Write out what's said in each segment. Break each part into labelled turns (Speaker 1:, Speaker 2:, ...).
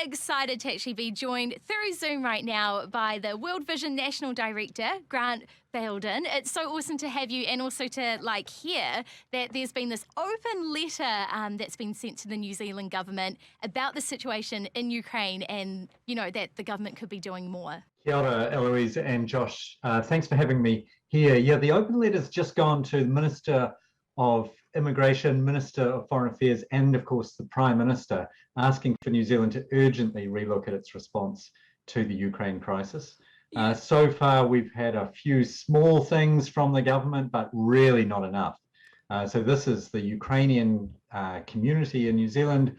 Speaker 1: excited to actually be joined through Zoom right now by the World Vision National Director, Grant Bayldon. It's so awesome to have you, and also to hear that there's been this open letter that's been sent to the New Zealand government about the situation in Ukraine, and that the government could be doing more.
Speaker 2: Kia ora, Eloise and Josh. Thanks for having me here. Yeah, the open letter's just gone to the Minister of Immigration, Minister of Foreign Affairs, and of course the Prime Minister, asking for New Zealand to urgently relook at its response to the Ukraine crisis. So far, we've had a few small things from the government, but really not enough. So this is the Ukrainian community in New Zealand,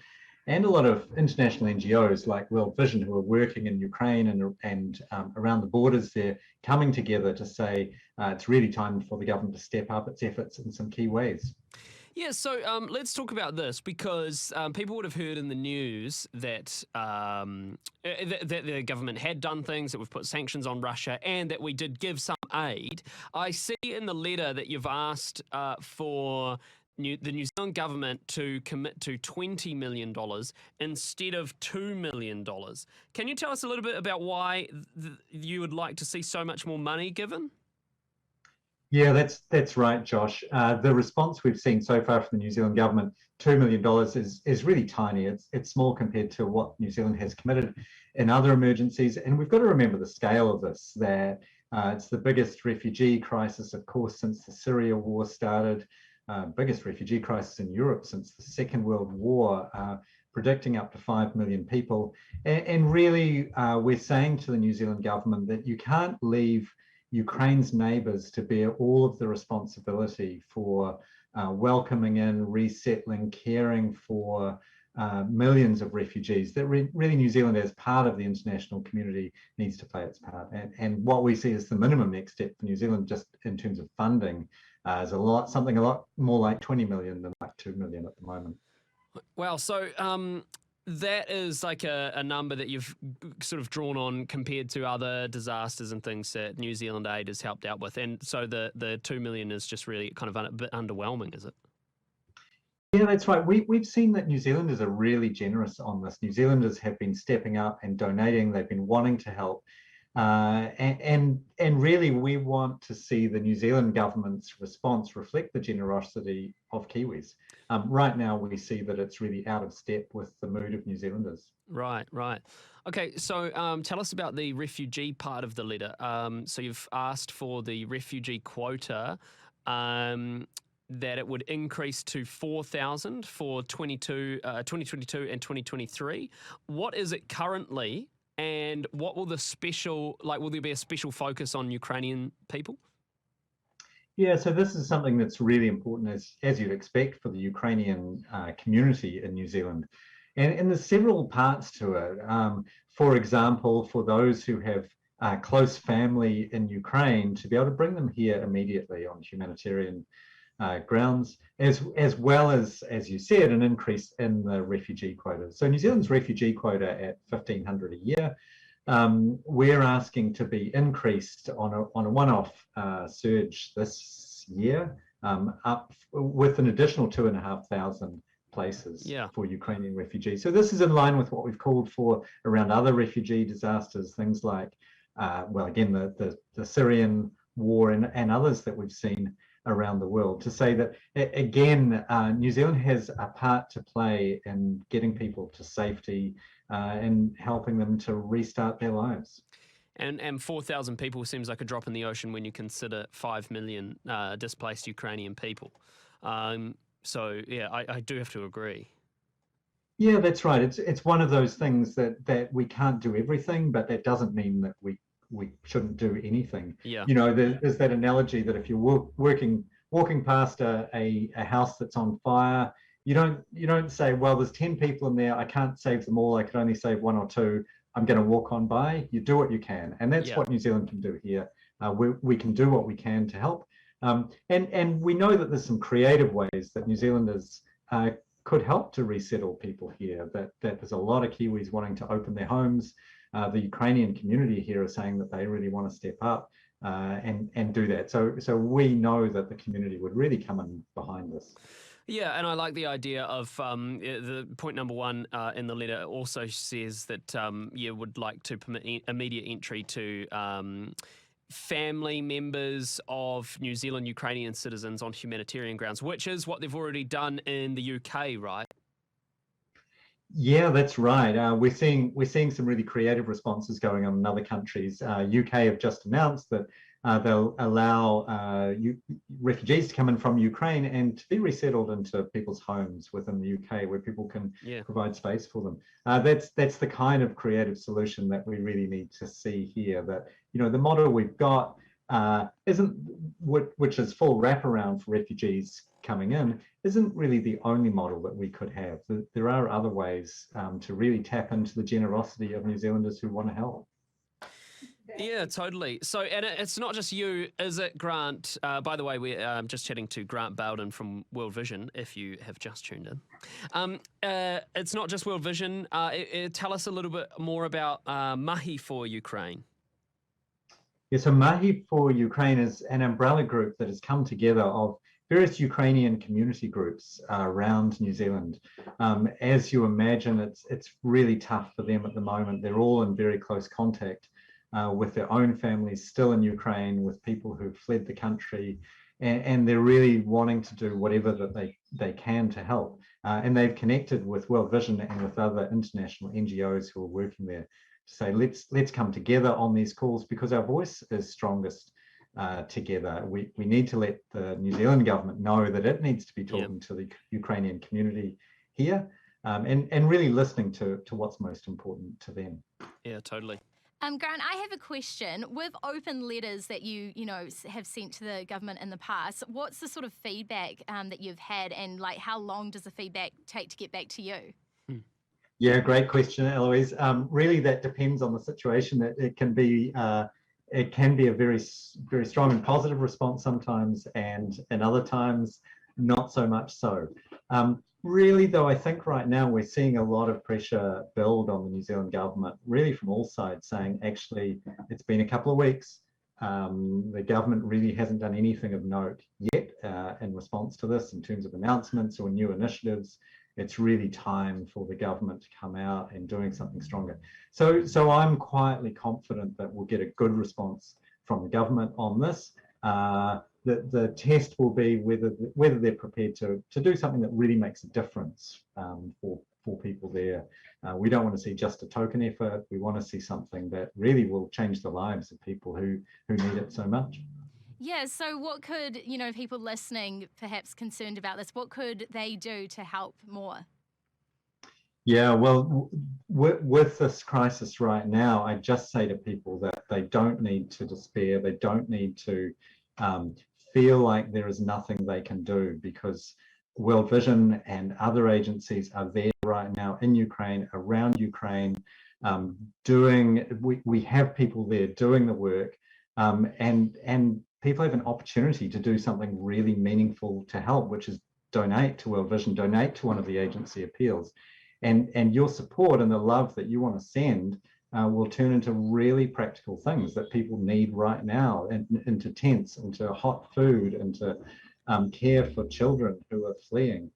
Speaker 2: and a lot of international NGOs like World Vision, who are working in Ukraine and around the borders there, coming together to say it's really time for the government to step up its efforts in some key ways.
Speaker 3: Yeah, so let's talk about this, because people would have heard in the news that that the government had done things, that we've put sanctions on Russia, and that we did give some aid. I see in the letter that you've asked for the New Zealand government to commit to $20 million instead of $2 million. Can you tell us a little bit about why you would like to see so much more money given?
Speaker 2: Yeah, that's right, Josh. The response we've seen so far from the New Zealand government, $2 million, is really tiny. It's small compared to what New Zealand has committed in other emergencies. And we've got to remember the scale of this, that it's the biggest refugee crisis, of course, since the Syria war started. Biggest refugee crisis in Europe since the Second World War, predicting up to 5 million people. And really, we're saying to the New Zealand government that you can't leave Ukraine's neighbours to bear all of the responsibility for welcoming in, resettling, caring for millions of refugees. That really New Zealand, as part of the international community, needs to play its part. And what we see as the minimum next step for New Zealand, just in terms of funding, is something a lot more like 20 million than like 2 million at the moment.
Speaker 3: Wow, so that is like a number that you've sort of drawn on compared to other disasters and things that New Zealand Aid has helped out with. And so the 2 million is just really kind of a bit underwhelming, is it?
Speaker 2: Yeah, that's right. We've seen that New Zealanders are really generous on this. New Zealanders have been stepping up and donating. They've been wanting to help. And really, we want to see the New Zealand government's response reflect the generosity of Kiwis. Right now, we see that it's really out of step with the mood of New Zealanders.
Speaker 3: Right. Okay, so tell us about the refugee part of the letter. So you've asked for the refugee quota, that it would increase to 4,000 for 2022 and 2023. What is it currently? And what will will there be a special focus on Ukrainian people?
Speaker 2: Yeah, so this is something that's really important, as you'd expect, for the Ukrainian community in New Zealand. And there's several parts to it. For example, for those who have close family in Ukraine, to be able to bring them here immediately on humanitarian grounds, as well as you said, an increase in the refugee quota. So New Zealand's refugee quota at 1,500 a year, we're asking to be increased on a one-off surge this year, up with an additional 2,500 places for Ukrainian refugees. So this is in line with what we've called for around other refugee disasters, things like, the Syrian war and others that we've seen around the world, to say that, again, New Zealand has a part to play in getting people to safety and helping them to restart their lives.
Speaker 3: And 4,000 people seems like a drop in the ocean when you consider 5 million displaced Ukrainian people. So, yeah, I do have to agree.
Speaker 2: Yeah, that's right. It's one of those things that we can't do everything, but that doesn't mean that we shouldn't do anything.
Speaker 3: Yeah.
Speaker 2: There's that analogy that if you're walking past a house that's on fire, you don't say, well, there's 10 people in there, I can't save them all, I can only save one or two, I'm going to walk on by. You do what you can, and that's what New Zealand can do here. We can do what we can to help, and we know that there's some creative ways that New Zealanders could help to resettle people here. That there's a lot of Kiwis wanting to open their homes. The Ukrainian community here are saying that they really want to step up and do that. So we know that the community would really come in behind this.
Speaker 3: Yeah, and I like the idea of the point number one in the letter also says that you would like to permit immediate entry to family members of New Zealand Ukrainian citizens on humanitarian grounds, which is what they've already done in the UK, right?
Speaker 2: Yeah, that's right. We're seeing some really creative responses going on in other countries. UK have just announced that they'll allow refugees to come in from Ukraine and to be resettled into people's homes within the UK, where people can provide space for them. That's the kind of creative solution that we really need to see here. That the model we've got isn't which is full wraparound for refugees coming in, isn't really the only model that we could have. There are other ways to really tap into the generosity of New Zealanders who want to help.
Speaker 3: Yeah, totally. So, and it's not just you, is it, Grant? By the way, we're just chatting to Grant Bayldon from World Vision, if you have just tuned in. It's not just World Vision. Tell us a little bit more about Mahi for Ukraine.
Speaker 2: Yeah, so Mahi for Ukraine is an umbrella group that has come together of various Ukrainian community groups around New Zealand. As you imagine, it's really tough for them at the moment. They're all in very close contact with their own families still in Ukraine, with people who've fled the country, and they're really wanting to do whatever that they can to help. And they've connected with World Vision and with other international NGOs who are working there to say, let's come together on these calls, because our voice is strongest together. We need to let the New Zealand government know that it needs to be talking to the Ukrainian community here, and really listening to what's most important to them.
Speaker 3: Yeah, totally.
Speaker 1: Grant, I have a question. With open letters that you have sent to the government in the past, what's the sort of feedback that you've had, and like how long does the feedback take to get back to you?
Speaker 2: Yeah, great question, Eloise. Really, that depends on the situation. It can be a very, very strong and positive response sometimes, and other times not so much so. Really, though, I think right now we're seeing a lot of pressure build on the New Zealand government, really from all sides, saying actually it's been a couple of weeks. The government really hasn't done anything of note yet in response to this in terms of announcements or new initiatives. It's really time for the government to come out and doing something stronger. So I'm quietly confident that we'll get a good response from the government on this. The test will be whether they're prepared to do something that really makes a difference for people there. We don't want to see just a token effort. We want to see something that really will change the lives of people who need it so much.
Speaker 1: Yeah, so what could, people listening perhaps concerned about this, what could they do to help more?
Speaker 2: Yeah, well, with this crisis right now, I just say to people that they don't need to despair. They don't need to feel like there is nothing they can do, because World Vision and other agencies are there right now in Ukraine, around Ukraine, we have people there doing the work, and people have an opportunity to do something really meaningful to help, which is donate to World Vision, donate to one of the agency appeals. And your support and the love that you want to send will turn into really practical things that people need right now, into tents, into hot food, into care for children who are fleeing.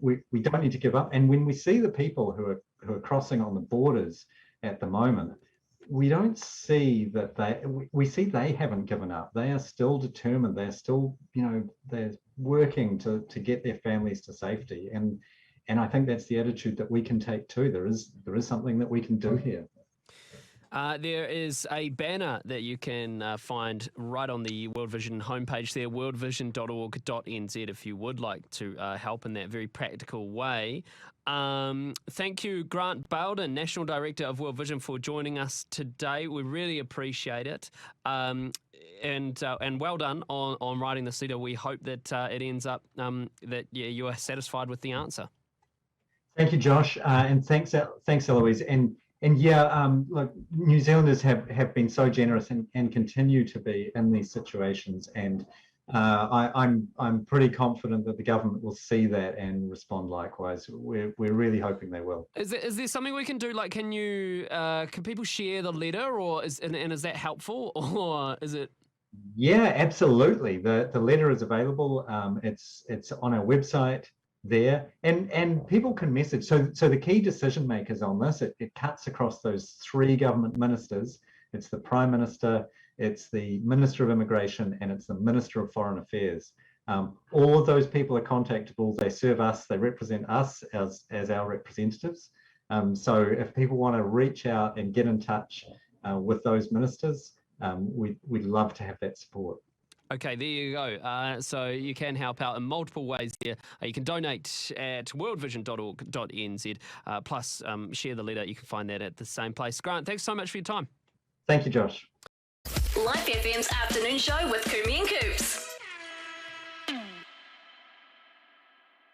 Speaker 2: We don't need to give up. And when we see the people who are crossing on the borders at the moment, we don't see that we see they haven't given up. They are still determined. They're still, they're working to get their families to safety. And I think that's the attitude that we can take too. There is something that we can do here.
Speaker 3: There is a banner that you can find right on the World Vision homepage there, worldvision.org.nz, if you would like to help in that very practical way. Thank you, Grant Bayldon, National Director of World Vision, for joining us today. We really appreciate it. And well done on writing this letter. We hope that it ends up that you are satisfied with the answer.
Speaker 2: Thank you, Josh, and thanks, Eloise. And yeah, look, New Zealanders have been so generous and continue to be in these situations, and I'm pretty confident that the government will see that and respond likewise. We're really hoping they will.
Speaker 3: Is there something we can do? Like, can people share the letter, or is that helpful, or is it?
Speaker 2: Yeah, absolutely. The letter is available. It's on our website there, and people can message. So the key decision makers on this, it cuts across those three government ministers. It's the Prime Minister, it's the Minister of Immigration, and it's the Minister of Foreign Affairs. All of those people are contactable. They serve us. They represent us as our representatives. So if people want to reach out and get in touch with those ministers, we'd love to have that support.
Speaker 3: Okay, there you go. So you can help out in multiple ways here. You can donate at worldvision.org.nz, plus share the letter. You can find that at the same place. Grant, thanks so much for your time.
Speaker 2: Thank you, Josh.
Speaker 4: Life FM's afternoon show with Kumi and Coops.